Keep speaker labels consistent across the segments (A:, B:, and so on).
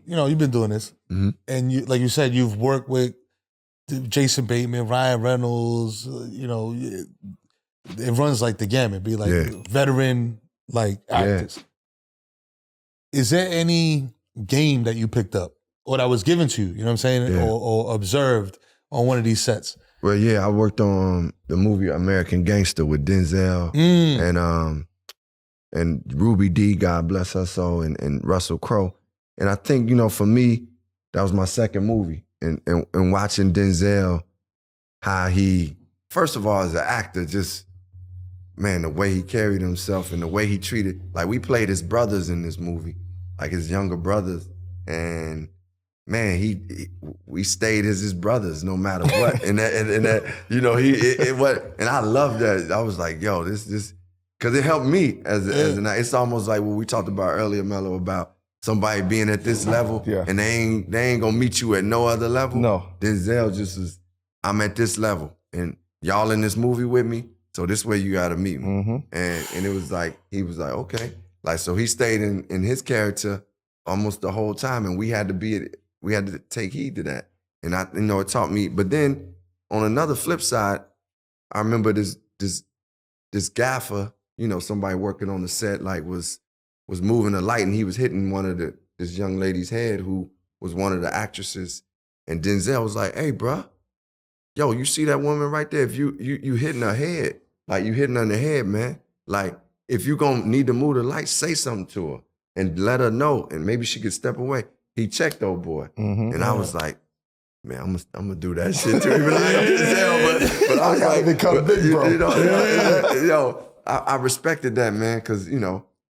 A: you've been doing this, and you, like you said, you've worked with Jason Bateman, Ryan Reynolds. It runs like the gamut. Be like veteran like actors. Is there any game that you picked up or that was given to you? You know what I'm saying, or observed on one of these sets?
B: Well, yeah, I worked on the movie American Gangster with Denzel and Ruby Dee, God bless her soul, and Russell Crowe. And I think, for me, that was my second movie. And watching Denzel, how he, first of all, as an actor, just, man, the way he carried himself and the way he treated, like we played his brothers in this movie, like his younger brothers. And man, we stayed as his brothers no matter what. and I love that. I was like, yo, this, because it helped me as an actor. It's almost like what we talked about earlier, Melo, about somebody being at this level and they ain't gonna meet you at no other level. No. Denzel just is, I'm at this level and y'all in this movie with me, so this way you gotta meet me. Mm-hmm. And it was like, he was like, okay. Like, so he stayed in his character almost the whole time, and we had to take heed to that. And it taught me, but then on another flip side, I remember this gaffer, somebody working on the set, like was moving a light and he was hitting this young lady's head who was one of the actresses. And Denzel was like, hey, bruh, yo, you see that woman right there? If you hitting her head, like you hitting her in the head, man. Like, if you gonna need to move the light, say something to her and let her know, and maybe she could step away. He checked, old boy. Mm-hmm. And I was like, man, I'm gonna do that shit too. Even though I ain't Denzel, but I was like, become big, bro. I respected that, man, because,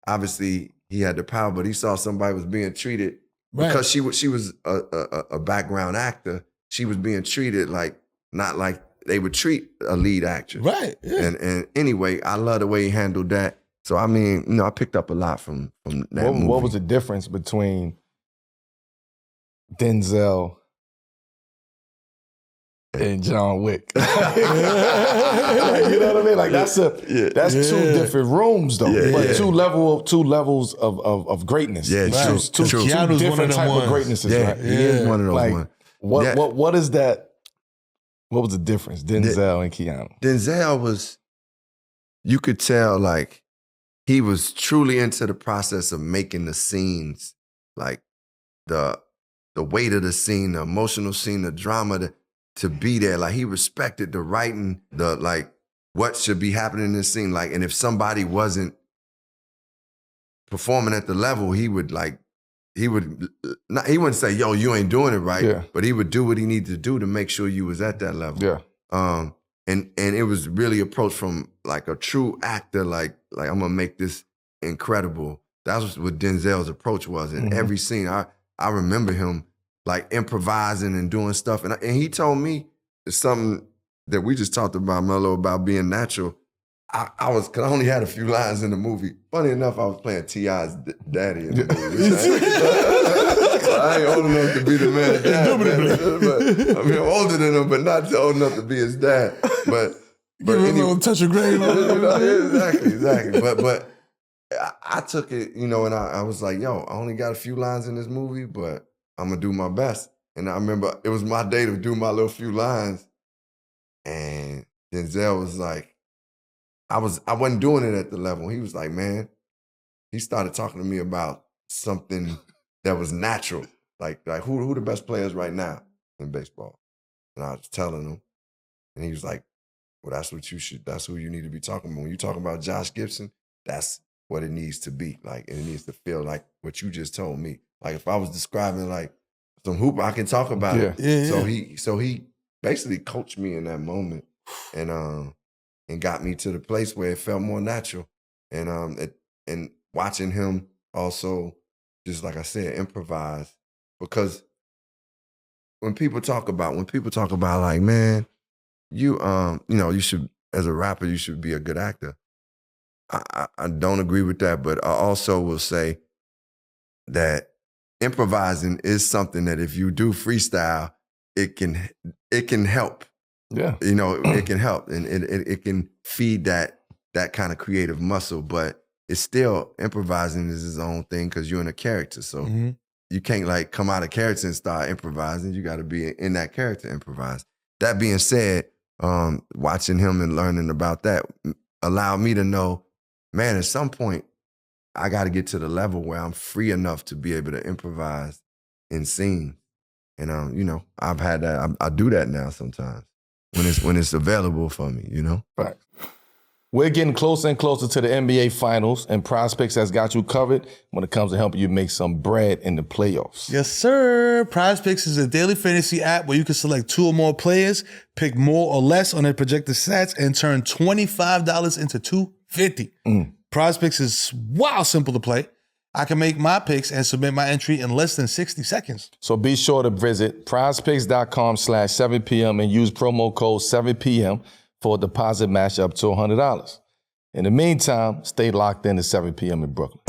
B: obviously he had the power, but he saw somebody was being treated because she was a background actor. She was being treated not like they would treat a lead actress. Right. Yeah. And anyway, I love the way he handled that. So I mean, I picked up a lot from that movie.
C: What was the difference between Denzel and John Wick? You know what I mean? Like that's two different rooms though, but two levels of greatness. Yeah,
B: true.
C: Two different type of greatnesses.
B: Yeah,
C: right?
B: He is one of those ones.
C: What is that? What was the difference, Denzel and Keanu?
B: Denzel was, you could tell like he was truly into the process of making the scenes, like the weight of the scene, the emotional scene, the drama, to be there. Like he respected the writing, what should be happening in this scene. Like, and if somebody wasn't performing at the level, he wouldn't say, yo, you ain't doing it right, but he would do what he needed to do to make sure you was at that level. Yeah. And it was really approached from like a true actor, like I'm gonna make this incredible. That was what Denzel's approach was in every scene. I remember him like improvising and doing stuff. And he told me something that we just talked about, Melo, about being natural. Cause I only had a few lines in the movie. Funny enough, I was playing T.I.'s daddy in the movie. I ain't old enough to be the man's dad, man. I'm older than him, but not old enough to be his dad. But
A: anyway, a little touch of gray.
B: Exactly. But I took it, and I was like, yo, I only got a few lines in this movie, but I'm gonna do my best. And I remember it was my day to do my little few lines. And Denzel was like, I wasn't doing it at the level. He was like, man, he started talking to me about something that was natural. Like who the best players right now in baseball? And I was telling him, and he was like, well, that's who you need to be talking about. When you talking about Josh Gibson, that's what it needs to be. Like, and it needs to feel like what you just told me. Like if I was describing like some hoop, I can talk about it. Yeah. So he basically coached me in that moment and got me to the place where it felt more natural. And watching him also, just like I said, improvise. Because when people talk about like, man, you should, as a rapper, you should be a good actor. I don't agree with that, but I also will say that improvising is something that if you do freestyle, it can help. Yeah. It can help and it can feed that kind of creative muscle, but it's still improvising is its own thing because you're in a character. So you can't like come out of character and start improvising. You got to be in that character, improvise. That being said, watching him and learning about that allowed me to know, man, at some point, I got to get to the level where I'm free enough to be able to improvise in scenes. And, you know, I've had that. I do that now sometimes when it's available for me, you know?
C: Right. We're getting closer and closer to the NBA Finals, and PrizePicks has got you covered when it comes to helping you make some bread in the playoffs.
A: Yes, sir. PrizePicks is a daily fantasy app where you can select 2 or more players, pick more or less on their projected stats, and turn $25 into $250. PrizePicks is wild simple to play. I can make my picks and submit my entry in less than 60 seconds.
C: So be sure to visit prizepicks.com/7pm and use promo code 7pm for a deposit match up to $100. In the meantime, stay locked in at 7 p.m. in Brooklyn.